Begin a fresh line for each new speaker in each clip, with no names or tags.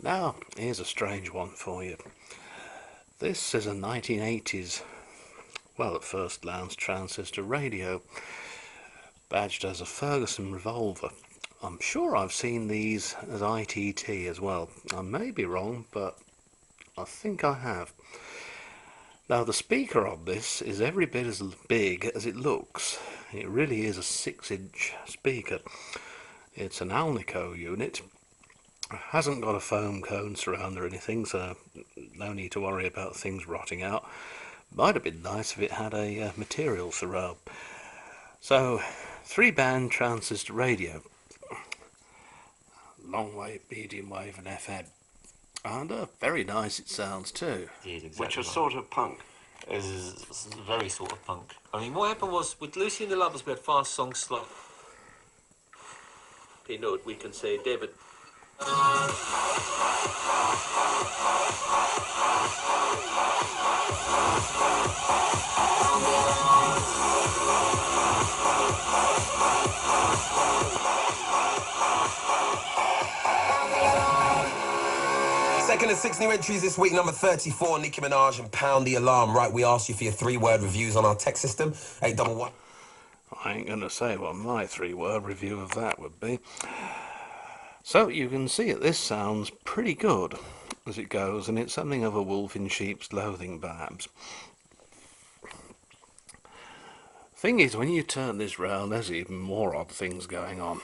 Now, here's a strange one for you. This is a 1980s, well, at first glance, transistor radio, badged as a Ferguson Revolver. I'm sure I've seen these as ITT as well. I may be wrong, but I think I have. Now, the speaker on this is every bit as big as it looks. It really is a 6-inch speaker. It's an Alnico unit. Hasn't got a foam cone surround or anything, so no need to worry about things rotting out. Might have been nice if it had a material surround. So, 3-band transistor radio, long wave, medium wave and FM. And very nice it sounds too.
Which is sort of punk.
It is very sort of punk. I mean, what happened was, with Lucy and the Lovers, we had fast songs, slow. You know, we can say, David.
Second of 6 new entries this week, number 34, Nicki Minaj and Pound the Alarm. Right, we asked you for your 3-word reviews on our text system, 811.
I ain't gonna say what my 3-word review of that would be. So you can see it, this sounds pretty good as it goes, and it's something of a wolf in sheep's clothing perhaps. Thing is, when you turn this round, there's even more odd things going on.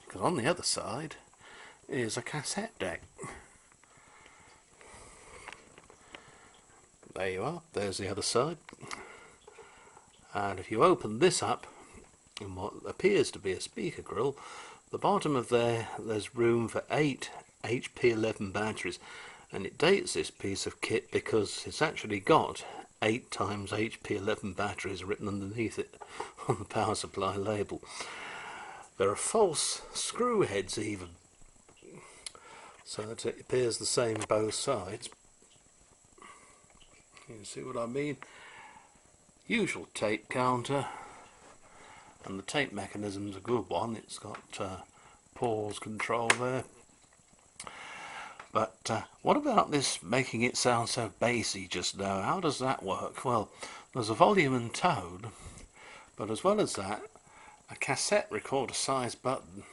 Because on the other side is a cassette deck. There you are, there's the other side. And if you open this up, in what appears to be a speaker grill, the bottom of there's room for 8 HP11 batteries, and it dates this piece of kit because it's actually got 8 times HP11 batteries written underneath it on the power supply label. There are false screw heads even, so that it appears the same both sides. You can see what I mean? Usual tape counter, and the tape mechanism's a good one. It's got pause control there. But what about this making it sound so bassy just now? How does that work? Well, there's a volume and tone, but as well as that, a cassette recorder size button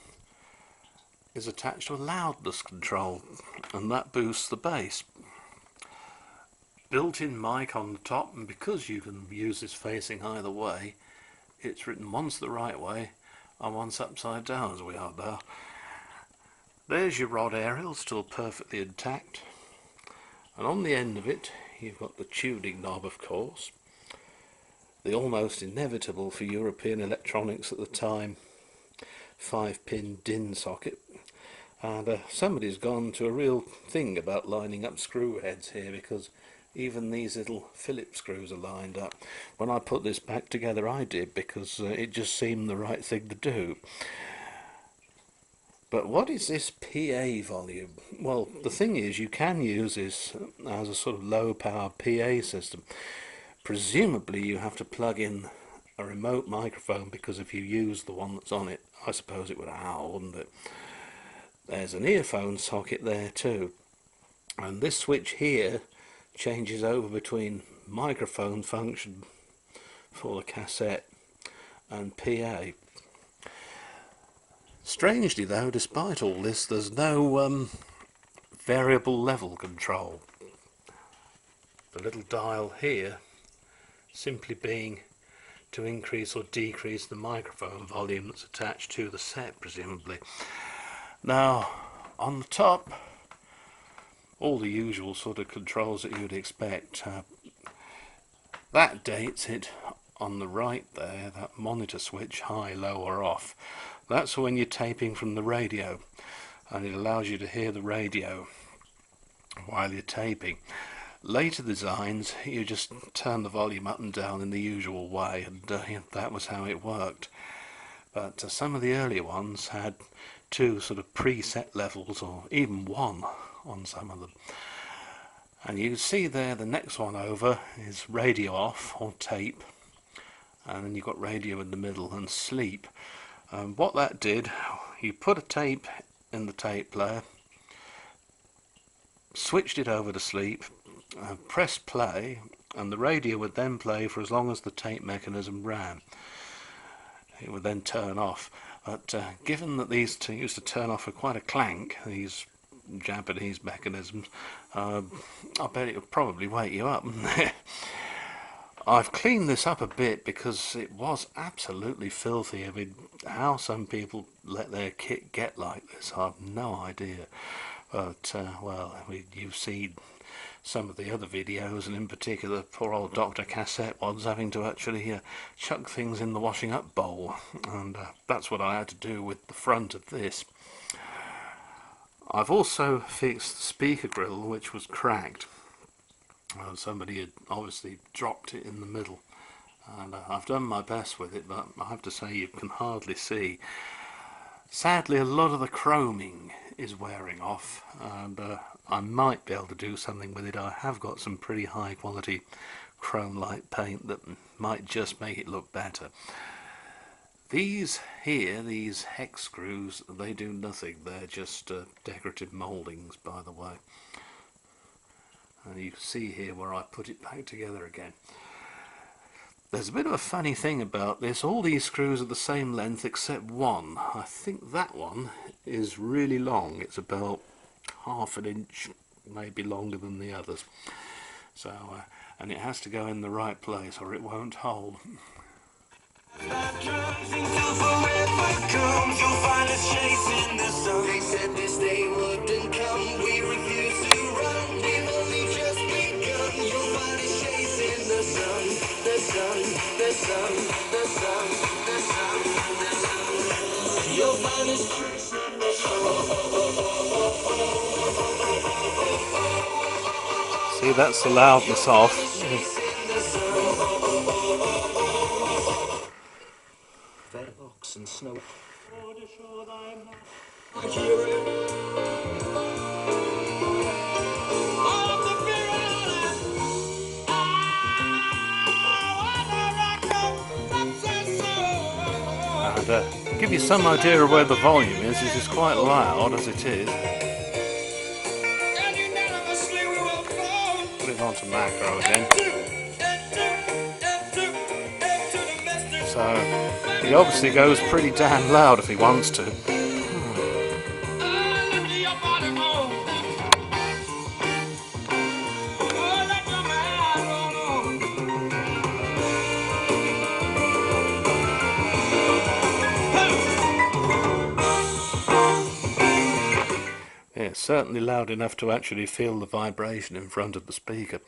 is attached to a loudness control, and that boosts the bass. Built-in mic on the top, and because you can use this facing either way, it's written once the right way and once upside down as we are now. There's your rod aerial, still perfectly intact, and on the end of it you've got the tuning knob, of course, the almost inevitable for European electronics at the time 5-pin DIN socket, and somebody's gone to a real thing about lining up screw heads here, because even these little Phillips screws are lined up. When I put this back together I did, because it just seemed the right thing to do. But what is this PA volume? Well, the thing is, you can use this as a sort of low power PA system. Presumably you have to plug in a remote microphone, because if you use the one that's on it, I suppose it would howl, wouldn't it? There's an earphone socket there too, and this switch here changes over between microphone function for the cassette and PA. Strangely though, despite all this, there's no variable level control. The little dial here simply being to increase or decrease the microphone volume that's attached to the set, presumably. Now, on the top, all the usual sort of controls that you'd expect. That dates it on the right there, that monitor switch, high, low or off. That's when you're taping from the radio, and it allows you to hear the radio while you're taping. Later designs, you just turn the volume up and down in the usual way, and that was how it worked. But some of the earlier ones had 2 sort of preset levels, or even 1 on some of them. And you see there, the next one over is radio off, or tape, and then you've got radio in the middle and sleep. What that did, you put a tape in the tape player, switched it over to sleep, pressed play, and the radio would then play for as long as the tape mechanism ran. It would then turn off. But given that these used to turn off with quite a clank, these Japanese mechanisms, I bet it would probably wake you up. I've cleaned this up a bit because it was absolutely filthy. I mean, how some people let their kit get like this, I've no idea. But, well, you've seen some of the other videos, and in particular poor old Dr. Cassette ones having to actually chuck things in the washing up bowl, and that's what I had to do with the front of this. I've also fixed the speaker grill, which was cracked. Somebody had obviously dropped it in the middle, and I've done my best with it, but I have to say you can hardly see. Sadly, a lot of the chroming is wearing off, and I might be able to do something with it. I have got some pretty high quality chrome light paint that might just make it look better. These here, these hex screws, they do nothing. They're just decorative mouldings, by the way. And you can see here where I put it back together again. There's a bit of a funny thing about this. All these screws are the same length except one. I think that one is really long. It's about half an inch, maybe longer than the others. So, and it has to go in the right place or it won't hold. See, that's the loudness off.
Box and snow.
And give you some idea of where the volume is. This is quite loud as it is. Put it onto macro again. So he obviously goes pretty damn loud if he wants to. Yeah, it's certainly loud enough to actually feel the vibration in front of the speaker.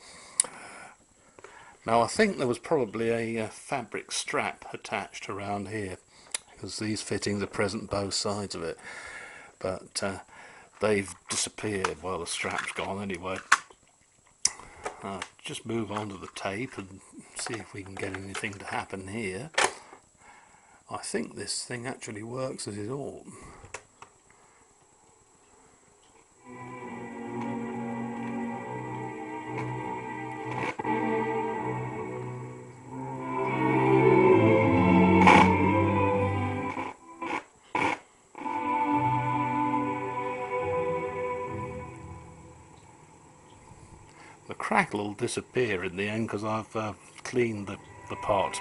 Now I think there was probably a fabric strap attached around here, because these fittings are present both sides of it, but they've disappeared. Well, the strap's gone anyway. Just move on to the tape and see if we can get anything to happen here. I think this thing actually works as it ought. The crackle will disappear in the end because I've cleaned the pot.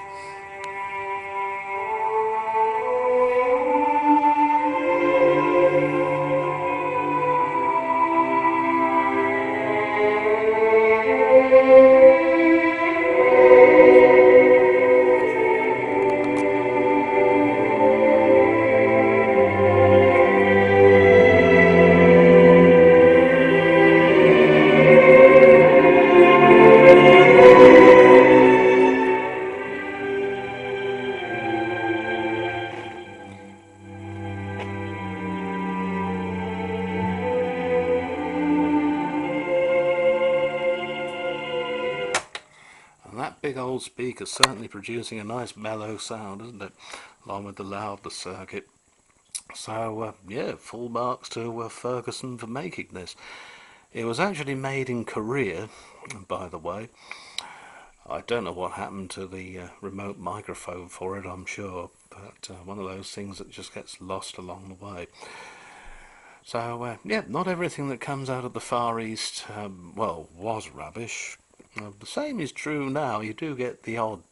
That big old speaker certainly producing a nice mellow sound, isn't it? Along with the loudness circuit. So yeah, full marks to Ferguson for making this. It was actually made in Korea, by the way. I don't know what happened to the remote microphone for it, I'm sure, but one of those things that just gets lost along the way. So, yeah, not everything that comes out of the Far East, well, was rubbish. The same is true now. You do get the odd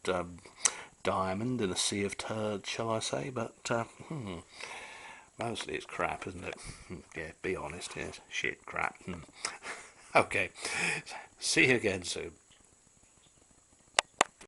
diamond in a sea of turds, shall I say, but mostly it's crap, isn't it? Yeah, be honest, yes. Shit, crap. Okay, see you again soon.